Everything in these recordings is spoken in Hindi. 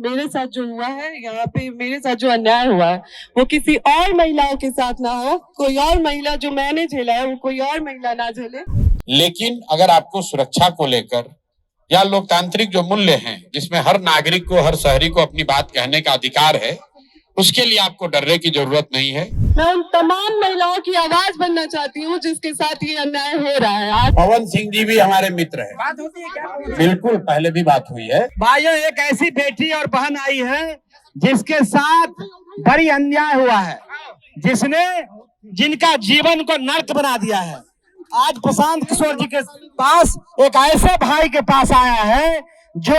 मेरे साथ जो हुआ है, यहाँ पे मेरे साथ जो अन्याय हुआ है वो किसी और महिलाओं के साथ ना हो। कोई और महिला जो मैंने झेला है वो कोई और महिला ना झेले। लेकिन अगर आपको सुरक्षा को लेकर या लोकतांत्रिक जो मूल्य हैं जिसमें हर नागरिक को, हर शहरी को अपनी बात कहने का अधिकार है, उसके लिए आपको डरने की जरूरत नहीं है। मैं उन तमाम महिलाओं की आवाज बनना चाहती हूँ जिसके साथ ये अन्याय हो रहा है। आज पवन सिंह जी भी हमारे मित्र हैं। बात होती है क्या? बिल्कुल, पहले भी बात हुई है। भाइयों, एक ऐसी बेटी और बहन आई है जिसके साथ बड़ी अन्याय हुआ है, जिनका जीवन को नर्क बना दिया है। आज प्रशांत किशोर जी के पास एक ऐसे भाई के पास आया है जो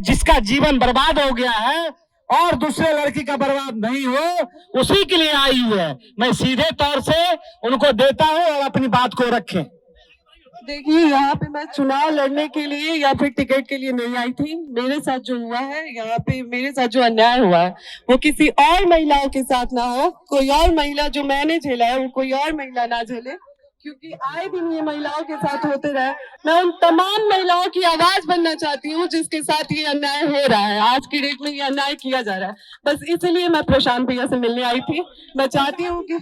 जिसका जीवन बर्बाद हो गया है और दूसरे लड़की का बर्बाद नहीं हो, उसी के लिए आई हुई है। मैं सीधे तौर से उनको देता हूं और अपनी बात को रखें। देखिए, यहाँ पे मैं चुनाव लड़ने के लिए या फिर टिकट के लिए नहीं आई थी। मेरे साथ जो हुआ है, यहाँ पे मेरे साथ जो अन्याय हुआ है वो किसी और महिलाओं के साथ ना हो। कोई और महिला जो मैंने झेला है वो कोई और महिला ना झेले, क्योंकि आए दिन ये महिलाओं के साथ होते रहे। मैं उन तमाम महिलाओं की आवाज बनना चाहती हूँ जिसके साथ ये अन्याय हो रहा है। आज की डेट में ये अन्याय किया जा रहा है। बस इसलिए मैं प्रशांत भैया से मिलने आई थी। मैं चाहती हूँ कि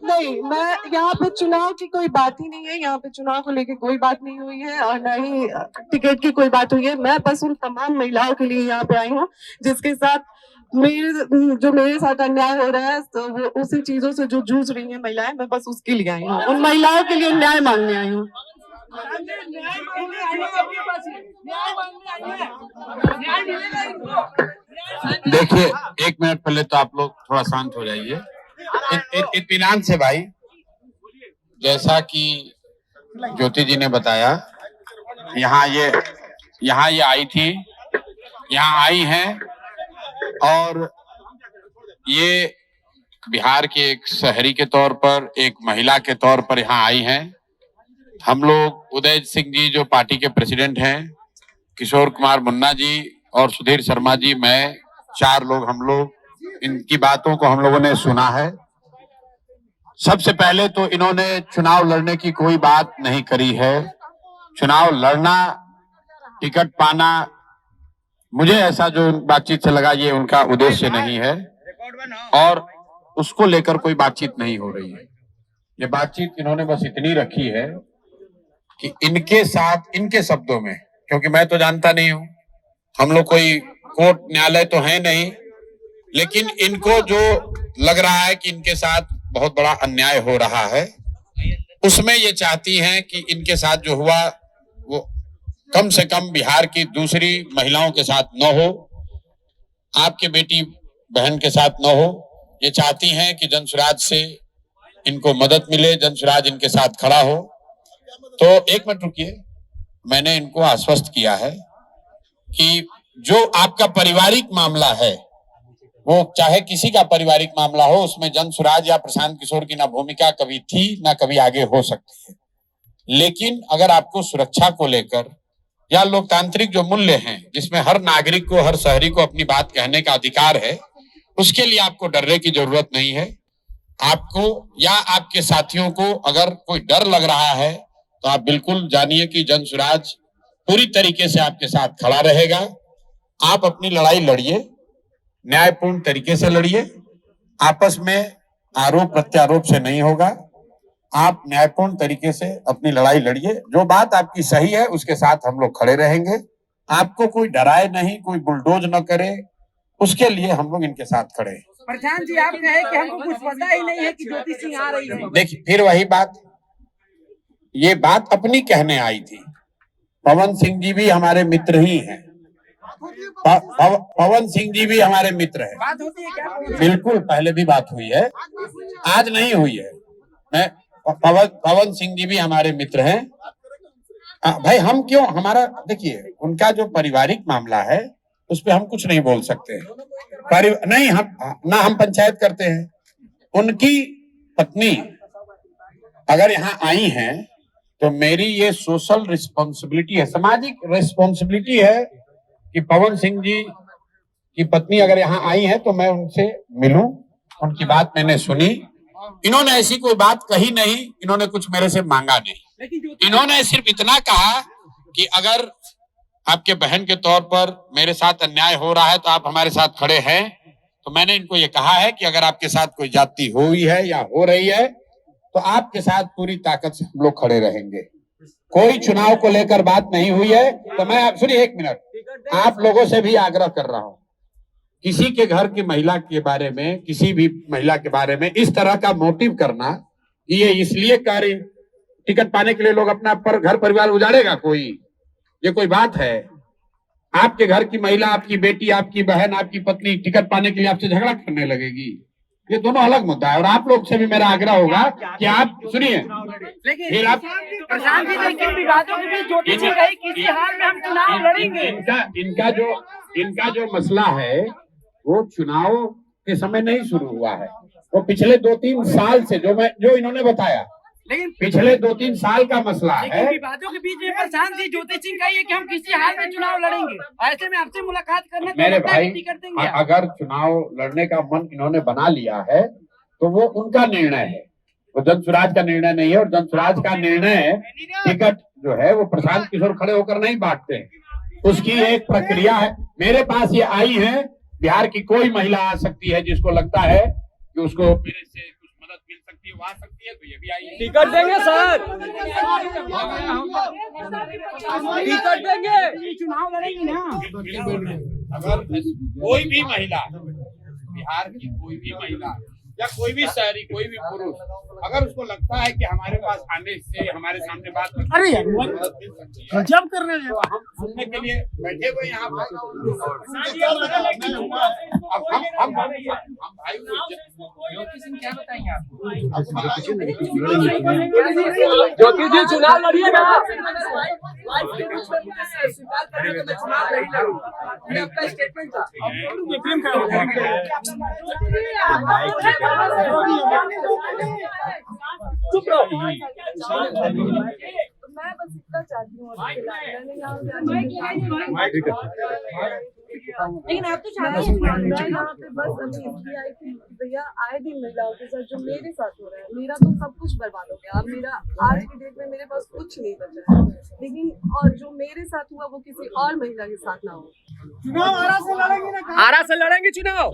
नहीं, मैं यहाँ पे चुनाव की कोई बात ही नहीं है। यहाँ पे चुनाव को लेके कोई बात नहीं हुई है और न ही टिकट की कोई बात हुई है। मैं बस उन तमाम महिलाओं के लिए यहाँ पे आई हूँ जिसके साथ मेरे साथ अन्याय हो रहा है, तो वो उसी चीजों से जो जूझ रही है महिलाएं, मैं बस उसके लिए आई हूँ। उन महिलाओं के लिए न्याय मांगने आई हूँ। देखिए, एक मिनट पहले तो आप लोग थोड़ा शांत हो जाइए, इत्मीनान से भाई। जैसा कि ज्योति जी ने बताया, यहाँ ये आई थी, यहाँ आई हैं और ये बिहार के एक शहरी के तौर पर, एक महिला के तौर पर यहाँ आई हैं। हम लोग उदय सिंह जी जो पार्टी के प्रेसिडेंट हैं, किशोर कुमार मुन्ना जी और सुधीर शर्मा जी, मैं, 4 लोग, हम लोग इनकी बातों को हम लोगों ने सुना है। सबसे पहले तो इन्होंने चुनाव लड़ने की कोई बात नहीं करी है। चुनाव लड़ना, टिकट पाना, मुझे ऐसा जो बातचीत से लगा ये उनका उद्देश्य नहीं है और उसको लेकर कोई बातचीत नहीं हो रही है। ये बातचीत इन्होंने बस इतनी रखी है कि इनके साथ, इनके शब्दों में, क्योंकि मैं तो जानता नहीं हूं, हम लोग कोई कोर्ट न्यायालय तो है नहीं, लेकिन इनको जो लग रहा है कि इनके साथ बहुत बड़ा अन्याय हो रहा है, उसमें ये चाहती हैं कि इनके साथ जो हुआ वो कम से कम बिहार की दूसरी महिलाओं के साथ न हो, आपके बेटी बहन के साथ न हो। ये चाहती हैं कि जनसुराज से इनको मदद मिले, जनसुराज इनके साथ खड़ा हो। तो एक मिनट रुकिए, मैंने इनको आश्वस्त किया है कि जो आपका पारिवारिक मामला है, वो चाहे किसी का पारिवारिक मामला हो, उसमें जनसुराज या प्रशांत किशोर की ना भूमिका कभी थी ना कभी आगे हो सकती है। लेकिन अगर आपको सुरक्षा को लेकर या लोकतांत्रिक जो मूल्य हैं जिसमें हर नागरिक को, हर शहरी को अपनी बात कहने का अधिकार है, उसके लिए आपको डरने की जरूरत नहीं है। आपको या आपके साथियों को अगर कोई डर लग रहा है तो आप बिल्कुल जानिए कि जनसुराज पूरी तरीके से आपके साथ खड़ा रहेगा। आप अपनी लड़ाई लड़िए, न्यायपूर्ण तरीके से लड़िए, आपस में आरोप प्रत्यारोप से नहीं होगा। आप न्यायपूर्ण तरीके से अपनी लड़ाई लड़िए, जो बात आपकी सही है उसके साथ हम लोग खड़े रहेंगे। आपको कोई डराए नहीं, कोई बुलडोज न करे, उसके लिए हम लोग इनके साथ खड़े हैं। प्रशांत जी, आप कहे कि हमको कुछ पता ही नहीं है कि ज्योति सिंह आ रही है। देखिए, फिर वही बात, ये बात अपनी कहने आई थी। पवन सिंह जी भी हमारे मित्र ही हैं। पवन सिंह जी भी हमारे मित्र हैं। बात होती है क्या? बिल्कुल, पहले भी बात हुई है, आज नहीं हुई है। मैं पवन सिंह जी भी हमारे मित्र हैं। भाई हम क्यों, हमारा देखिए, उनका जो पारिवारिक मामला है उस पर हम कुछ नहीं बोल सकते। नहीं, हम पंचायत करते हैं। उनकी पत्नी अगर यहाँ आई हैं तो मेरी ये सोशल रिस्पॉन्सिबिलिटी है, सामाजिक रिस्पॉन्सिबिलिटी है कि पवन सिंह जी की पत्नी अगर यहाँ आई है तो मैं उनसे मिलूं, उनकी बात मैंने सुनी। इन्होंने ऐसी कोई बात कही नहीं, इन्होंने कुछ मेरे से मांगा नहीं। इन्होंने सिर्फ इतना कहा कि अगर आपके बहन के तौर पर मेरे साथ अन्याय हो रहा है तो आप हमारे साथ खड़े हैं, तो मैंने इनको ये कहा है कि अगर आपके साथ कोई जाति हुई है या हो रही है तो आपके साथ पूरी ताकत से हम लोग खड़े रहेंगे। कोई चुनाव को लेकर बात नहीं हुई है तो मैं सुनिए एक मिनट, आप लोगों से भी आग्रह कर रहा हूं, किसी के घर की महिला के बारे में, किसी भी महिला के बारे में इस तरह का मोटिव करना, ये इसलिए कार्य टिकट पाने के लिए लोग अपना घर परिवार उजाड़ेगा कोई, ये कोई बात है? आपके घर की महिला, आपकी बेटी, आपकी बहन, आपकी पत्नी टिकट पाने के लिए आपसे झगड़ा करने लगेगी, ये दोनों अलग मुद्दा है। और आप लोग से भी मेरा आग्रह होगा कि आप सुनिए, फिर आप प्रशांत जी, लेकिन विवादों के बीच ज्योति जी कही किसी हाल में हम चुनाव लड़ेंगे। इनका जो मसला है वो चुनाव के समय नहीं शुरू हुआ है, वो पिछले 2-3 साल से जो इन्होंने बताया, लेकिन पिछले 2-3 साल का मसला है। विवादों के बीच में प्रशांत जी ज्योति सिंह कही है कि हम किसी हाल में चुनाव लड़ेंगे, ऐसे में आपसे मुलाकात करने मेरे भाई, टिकट देंगे। अगर चुनाव लड़ने का मन इन्होंने बना लिया है तो वो उनका निर्णय है, वो जन स्वराज का निर्णय नहीं है। और जन स्वराज का निर्णय टिकट जो है वो प्रशांत किशोर खड़े होकर नहीं बांटते हैं, उसकी एक प्रक्रिया है। मेरे पास ये आई है, बिहार की कोई महिला आ सकती है जिसको लगता है कि उसको मेरे से कुछ मदद मिल सकती है, वो आ सकती है, तो ये भी आई है। टिकट देंगे सर, टिकट देंगे, चुनाव लड़ेंगे ना। अगर कोई भी महिला, बिहार की कोई भी महिला या कोई भी शहरी, कोई भी पुरुष, अगर उसको लगता है कि हमारे पास आने से हमारे सामने बात अरे यार गजब कर रहे हैं, तो हम सुनने के लिए बैठे हुए यहाँ पर। अब हम भाई ज्योति सिंह क्या बताएंगे आपको? ज्योति जी चुनाव लड़िएगा। चुप रहो। मैं बस इतना चाहती हूँ, लेकिन आप तो चाहते हैं यहाँ पे बस अभी इसलिए आई थी भैया आए दिन महिलाओं के साथ जो मेरे साथ हो रहा है, मेरा तो सब कुछ बर्बाद हो गया। अब मेरा आज की डेट में मेरे पास कुछ नहीं बचा है, लेकिन और जो मेरे साथ हुआ वो किसी और महिला के साथ ना हो। चुनाव आरा से लड़ेंगे चुनाव।